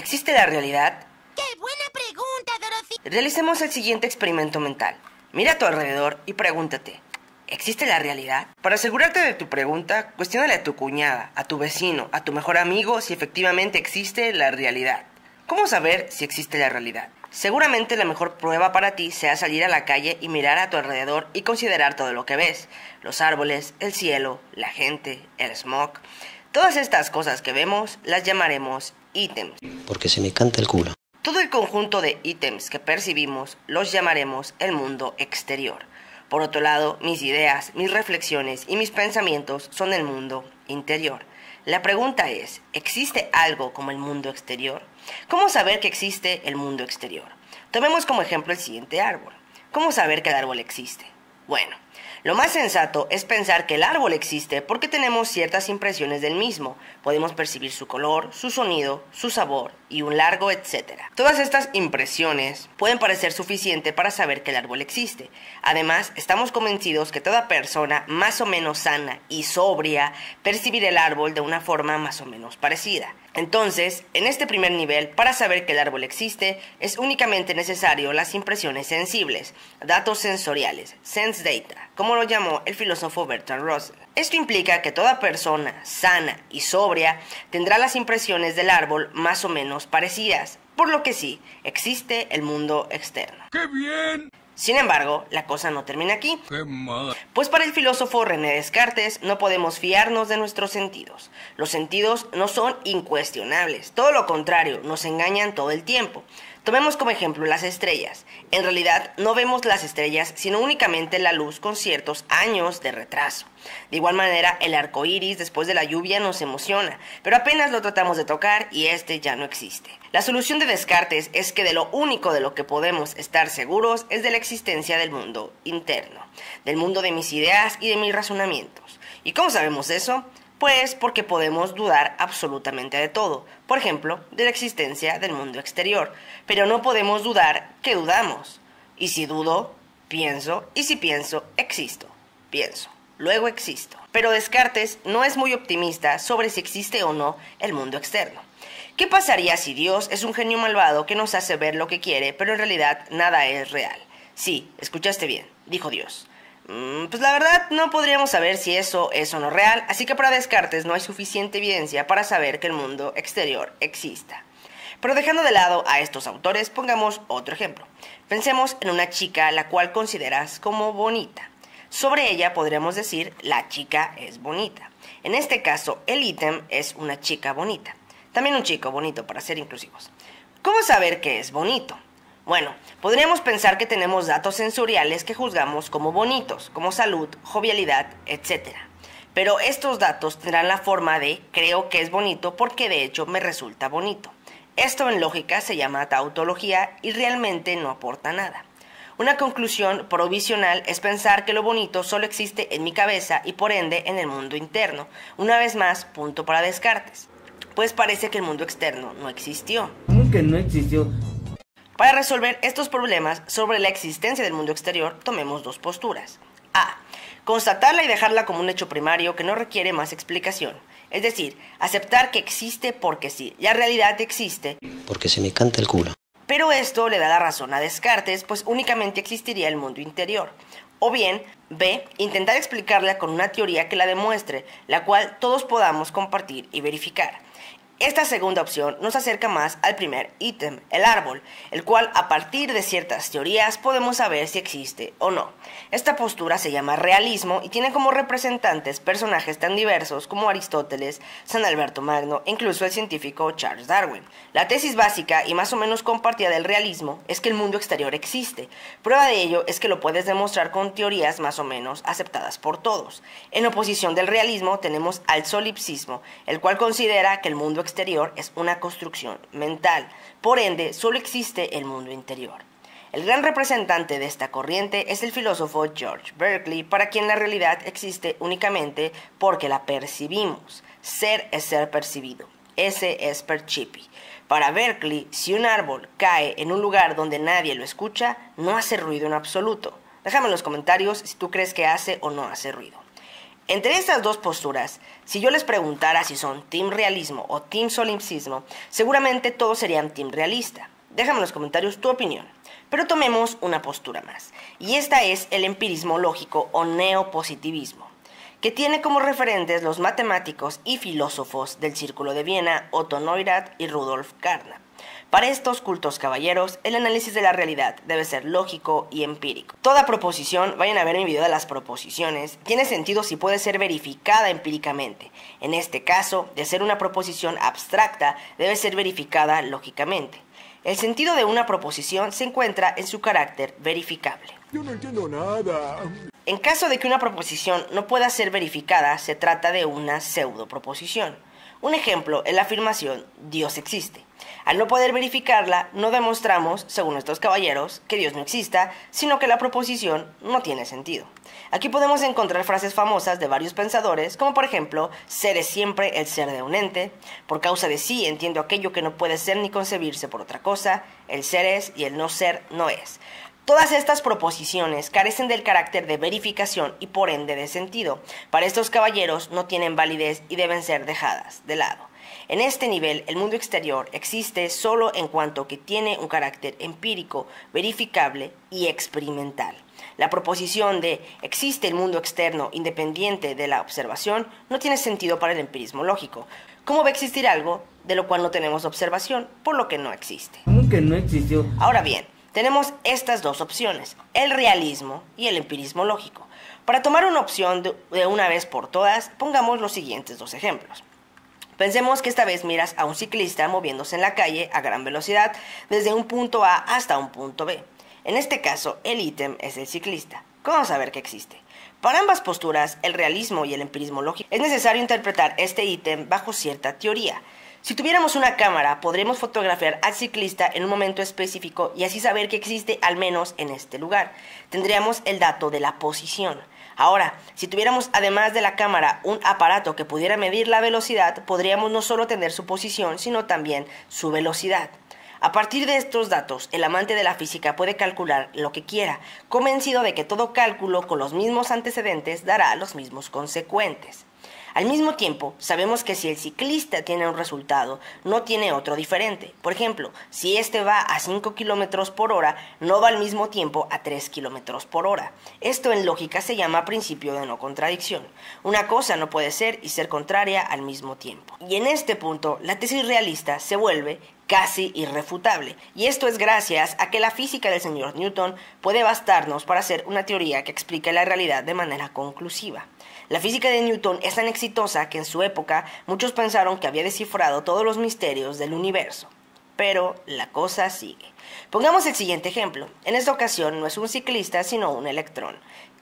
¿Existe la realidad? ¡Qué buena pregunta, Dorothy! Realicemos el siguiente experimento mental. Mira a tu alrededor y pregúntate, ¿existe la realidad? Para asegurarte de tu pregunta, cuestiónale a tu cuñada, a tu vecino, a tu mejor amigo si efectivamente existe la realidad. ¿Cómo saber si existe la realidad? Seguramente la mejor prueba para ti sea salir a la calle y mirar a tu alrededor y considerar todo lo que ves. Los árboles, el cielo, la gente, el smog. Todas estas cosas que vemos las llamaremos ítems. Porque se me canta el culo. Todo el conjunto de ítems que percibimos los llamaremos el mundo exterior. Por otro lado, mis ideas, mis reflexiones y mis pensamientos son el mundo interior. La pregunta es, ¿existe algo como el mundo exterior? ¿Cómo saber que existe el mundo exterior? Tomemos como ejemplo el siguiente árbol. ¿Cómo saber que el árbol existe? Bueno, lo más sensato es pensar que el árbol existe porque tenemos ciertas impresiones del mismo. Podemos percibir su color, su sonido, su sabor y un largo etcétera. Todas estas impresiones pueden parecer suficiente para saber que el árbol existe. Además, estamos convencidos que toda persona más o menos sana y sobria percibirá el árbol de una forma más o menos parecida. Entonces, en este primer nivel, para saber que el árbol existe, es únicamente necesario las impresiones sensibles, datos sensoriales, sense data, como lo llamó el filósofo Bertrand Russell. Esto implica que toda persona sana y sobria tendrá las impresiones del árbol más o menos parecidas, por lo que sí, existe el mundo externo. ¡Qué bien! Sin embargo, la cosa no termina aquí. ¡Qué mal! Pues para el filósofo René Descartes no podemos fiarnos de nuestros sentidos. Los sentidos no son incuestionables, todo lo contrario, nos engañan todo el tiempo. Tomemos como ejemplo las estrellas. En realidad no vemos las estrellas sino únicamente la luz con ciertos años de retraso. De igual manera, el arco iris después de la lluvia nos emociona, pero apenas lo tratamos de tocar y este ya no existe. La solución de Descartes es que de lo único de lo que podemos estar seguros es de la existencia del mundo interno, del mundo de mis ideas y de mis razonamientos. ¿Y cómo sabemos eso? Pues porque podemos dudar absolutamente de todo, por ejemplo, de la existencia del mundo exterior, pero no podemos dudar que dudamos. Y si dudo, pienso, y si pienso, existo. Pienso, luego existo. Pero Descartes no es muy optimista sobre si existe o no el mundo externo. ¿Qué pasaría si Dios es un genio malvado que nos hace ver lo que quiere, pero en realidad nada es real? Sí, escuchaste bien, dijo Dios. Pues la verdad no podríamos saber si eso es o no real, así que para Descartes no hay suficiente evidencia para saber que el mundo exterior exista. Pero dejando de lado a estos autores, pongamos otro ejemplo. Pensemos en una chica la cual consideras como bonita. Sobre ella podríamos decir, la chica es bonita. En este caso, el ítem es una chica bonita. También un chico bonito, para ser inclusivos. ¿Cómo saber que es bonito? Bueno, podríamos pensar que tenemos datos sensoriales que juzgamos como bonitos, como salud, jovialidad, etc. Pero estos datos tendrán la forma de creo que es bonito porque de hecho me resulta bonito. Esto en lógica se llama tautología y realmente no aporta nada. Una conclusión provisional es pensar que lo bonito solo existe en mi cabeza y por ende en el mundo interno. Una vez más, punto para Descartes. Pues parece que el mundo externo no existió. ¿Cómo que no existió? Para resolver estos problemas sobre la existencia del mundo exterior, tomemos dos posturas. A. Constatarla y dejarla como un hecho primario que no requiere más explicación. Es decir, aceptar que existe porque sí. La realidad existe. Porque se me canta el culo. Pero esto le da la razón a Descartes, pues únicamente existiría el mundo interior. O bien, B. Intentar explicarla con una teoría que la demuestre, la cual todos podamos compartir y verificar. Esta segunda opción nos acerca más al primer ítem, el árbol, el cual a partir de ciertas teorías podemos saber si existe o no. Esta postura se llama realismo y tiene como representantes personajes tan diversos como Aristóteles, San Alberto Magno e incluso el científico Charles Darwin. La tesis básica y más o menos compartida del realismo es que el mundo exterior existe. Prueba de ello es que lo puedes demostrar con teorías más o menos aceptadas por todos. En oposición del realismo tenemos al solipsismo, el cual considera que el mundo exterior es una construcción mental, por ende solo existe el mundo interior. El gran representante de esta corriente es el filósofo George Berkeley, para quien la realidad existe únicamente porque la percibimos. Ser es ser percibido, ese es percipi. Para Berkeley, si un árbol cae en un lugar donde nadie lo escucha, no hace ruido en absoluto. Déjame en los comentarios si tú crees que hace o no hace ruido. Entre estas dos posturas, si yo les preguntara si son team realismo o team solipsismo, seguramente todos serían team realista. Déjame en los comentarios tu opinión. Pero tomemos una postura más, y esta es el empirismo lógico o neopositivismo, que tiene como referentes los matemáticos y filósofos del Círculo de Viena, Otto Neurath y Rudolf Carnap. Para estos cultos caballeros, el análisis de la realidad debe ser lógico y empírico. Toda proposición, vayan a ver mi video de las proposiciones, tiene sentido si puede ser verificada empíricamente. En este caso, de ser una proposición abstracta, debe ser verificada lógicamente. El sentido de una proposición se encuentra en su carácter verificable. Yo no entiendo nada. En caso de que una proposición no pueda ser verificada, se trata de una pseudoproposición. Un ejemplo es la afirmación Dios existe. Al no poder verificarla, no demostramos, según estos caballeros, que Dios no exista, sino que la proposición no tiene sentido. Aquí podemos encontrar frases famosas de varios pensadores, como por ejemplo, ser es siempre el ser de un ente, por causa de sí entiendo aquello que no puede ser ni concebirse por otra cosa, el ser es y el no ser no es. Todas estas proposiciones carecen del carácter de verificación y por ende de sentido. Para estos caballeros no tienen validez y deben ser dejadas de lado. En este nivel, el mundo exterior existe solo en cuanto que tiene un carácter empírico, verificable y experimental. La proposición de existe el mundo externo independiente de la observación no tiene sentido para el empirismo lógico. ¿Cómo va a existir algo de lo cual no tenemos observación, por lo que no existe? ¿Cómo que no existió? Ahora bien, tenemos estas dos opciones, el realismo y el empirismo lógico. Para tomar una opción de una vez por todas, pongamos los siguientes dos ejemplos. Pensemos que esta vez miras a un ciclista moviéndose en la calle a gran velocidad desde un punto A hasta un punto B. En este caso, el ítem es el ciclista. ¿Cómo saber que existe? Para ambas posturas, el realismo y el empirismo lógico, es necesario interpretar este ítem bajo cierta teoría. Si tuviéramos una cámara, podremos fotografiar al ciclista en un momento específico y así saber que existe al menos en este lugar. Tendríamos el dato de la posición. Ahora, si tuviéramos además de la cámara un aparato que pudiera medir la velocidad, podríamos no solo tener su posición, sino también su velocidad. A partir de estos datos, el amante de la física puede calcular lo que quiera, convencido de que todo cálculo con los mismos antecedentes dará los mismos consecuentes. Al mismo tiempo, sabemos que si el ciclista tiene un resultado, no tiene otro diferente. Por ejemplo, si este va a 5 km por hora, no va al mismo tiempo a 3 km por hora. Esto en lógica se llama principio de no contradicción. Una cosa no puede ser y ser contraria al mismo tiempo. Y en este punto, la tesis realista se vuelve casi irrefutable. Y esto es gracias a que la física del señor Newton puede bastarnos para hacer una teoría que explique la realidad de manera conclusiva. La física de Newton es tan exitosa que en su época muchos pensaron que había descifrado todos los misterios del universo. Pero la cosa sigue. Pongamos el siguiente ejemplo. En esta ocasión no es un ciclista sino un electrón,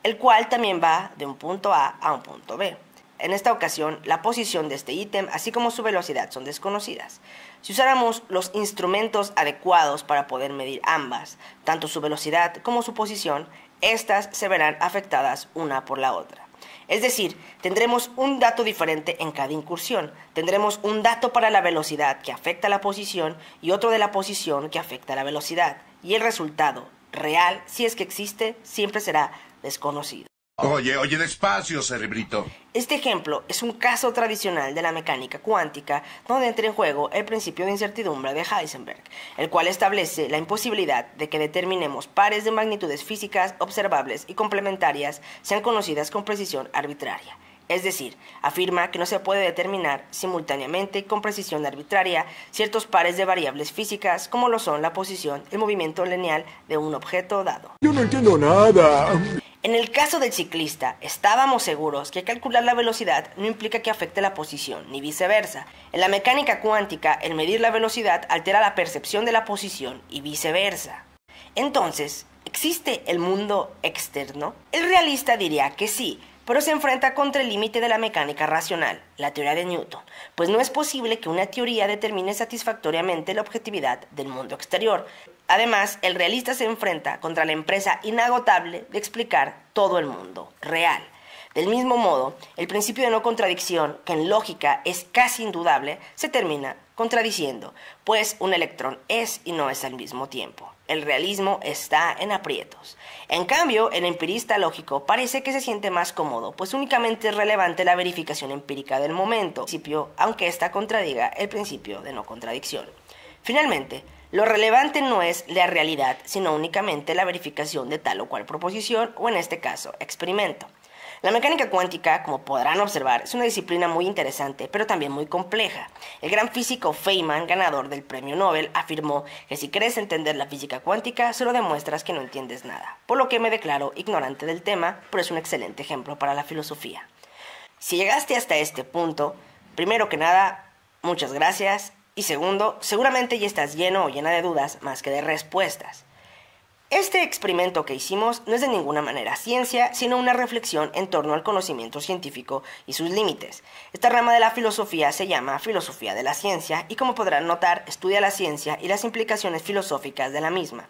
el cual también va de un punto A un punto B. En esta ocasión, la posición de este ítem, así como su velocidad, son desconocidas. Si usáramos los instrumentos adecuados para poder medir ambas, tanto su velocidad como su posición, estas se verán afectadas una por la otra. Es decir, tendremos un dato diferente en cada incursión. Tendremos un dato para la velocidad que afecta a la posición y otro de la posición que afecta a la velocidad. Y el resultado real, si es que existe, siempre será desconocido. Oye, despacio, cerebrito. Este ejemplo es un caso tradicional de la mecánica cuántica donde entra en juego el principio de incertidumbre de Heisenberg, el cual establece la imposibilidad de que determinemos pares de magnitudes físicas observables y complementarias sean conocidas con precisión arbitraria. Es decir, afirma que no se puede determinar simultáneamente y con precisión arbitraria ciertos pares de variables físicas como lo son la posición y el movimiento lineal de un objeto dado. Yo no entiendo nada. En el caso del ciclista, estábamos seguros que calcular la velocidad no implica que afecte la posición, ni viceversa. En la mecánica cuántica, el medir la velocidad altera la percepción de la posición y viceversa. Entonces, ¿existe el mundo externo? El realista diría que sí, pero se enfrenta contra el límite de la mecánica racional, la teoría de Newton, pues no es posible que una teoría determine satisfactoriamente la objetividad del mundo exterior. Además, el realista se enfrenta contra la empresa inagotable de explicar todo el mundo real. Del mismo modo, el principio de no contradicción, que en lógica es casi indudable, se termina contradiciendo, pues un electrón es y no es al mismo tiempo. el realismo está en aprietos. En cambio, el empirista lógico parece que se siente más cómodo, pues únicamente es relevante la verificación empírica del momento, aunque ésta contradiga el principio de no contradicción. Finalmente, lo relevante no es la realidad, sino únicamente la verificación de tal o cual proposición, o en este caso, experimento. La mecánica cuántica, como podrán observar, es una disciplina muy interesante, pero también muy compleja. El gran físico Feynman, ganador del premio Nobel, afirmó que si quieres entender la física cuántica, solo demuestras que no entiendes nada, por lo que me declaro ignorante del tema, pero es un excelente ejemplo para la filosofía. Si llegaste hasta este punto, primero que nada, muchas gracias, y segundo, seguramente ya estás lleno o llena de dudas más que de respuestas. Este experimento que hicimos no es de ninguna manera ciencia, sino una reflexión en torno al conocimiento científico y sus límites. Esta rama de la filosofía se llama filosofía de la ciencia y, como podrán notar, estudia la ciencia y las implicaciones filosóficas de la misma.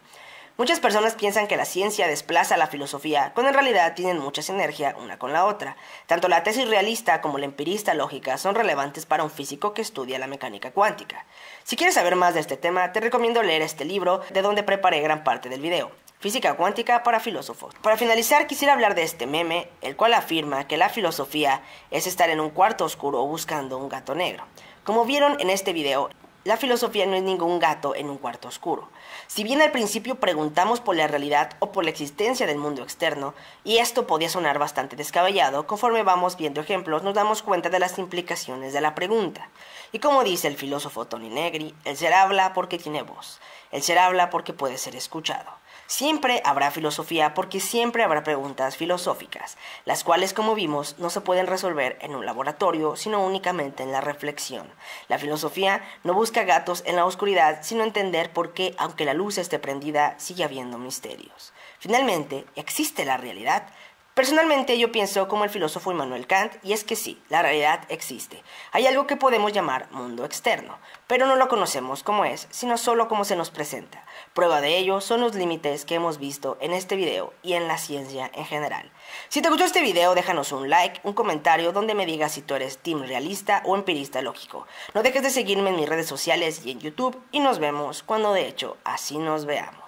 Muchas personas piensan que la ciencia desplaza a la filosofía, cuando en realidad tienen mucha sinergia una con la otra. Tanto la tesis realista como la empirista lógica son relevantes para un físico que estudia la mecánica cuántica. Si quieres saber más de este tema, te recomiendo leer este libro, de donde preparé gran parte del video. Física cuántica para filósofos. Para finalizar, quisiera hablar de este meme, el cual afirma que la filosofía es estar en un cuarto oscuro buscando un gato negro. Como vieron en este video, la filosofía no es ningún gato en un cuarto oscuro. Si bien al principio preguntamos por la realidad o por la existencia del mundo externo, y esto podía sonar bastante descabellado, conforme vamos viendo ejemplos nos damos cuenta de las implicaciones de la pregunta. Y como dice el filósofo Tony Negri, el ser habla porque tiene voz, el ser habla porque puede ser escuchado. Siempre habrá filosofía porque siempre habrá preguntas filosóficas, las cuales, como vimos, no se pueden resolver en un laboratorio, sino únicamente en la reflexión. La filosofía no busca gatos en la oscuridad, sino entender por qué, aunque la luz esté prendida, sigue habiendo misterios. Finalmente, ¿existe la realidad? Personalmente yo pienso como el filósofo Immanuel Kant, y es que sí, la realidad existe. Hay algo que podemos llamar mundo externo, pero no lo conocemos como es, sino solo como se nos presenta. Prueba de ello son los límites que hemos visto en este video y en la ciencia en general. Si te gustó este video, déjanos un like, un comentario donde me digas si tú eres team realista o empirista lógico. No dejes de seguirme en mis redes sociales y en YouTube, y nos vemos cuando de hecho así nos veamos.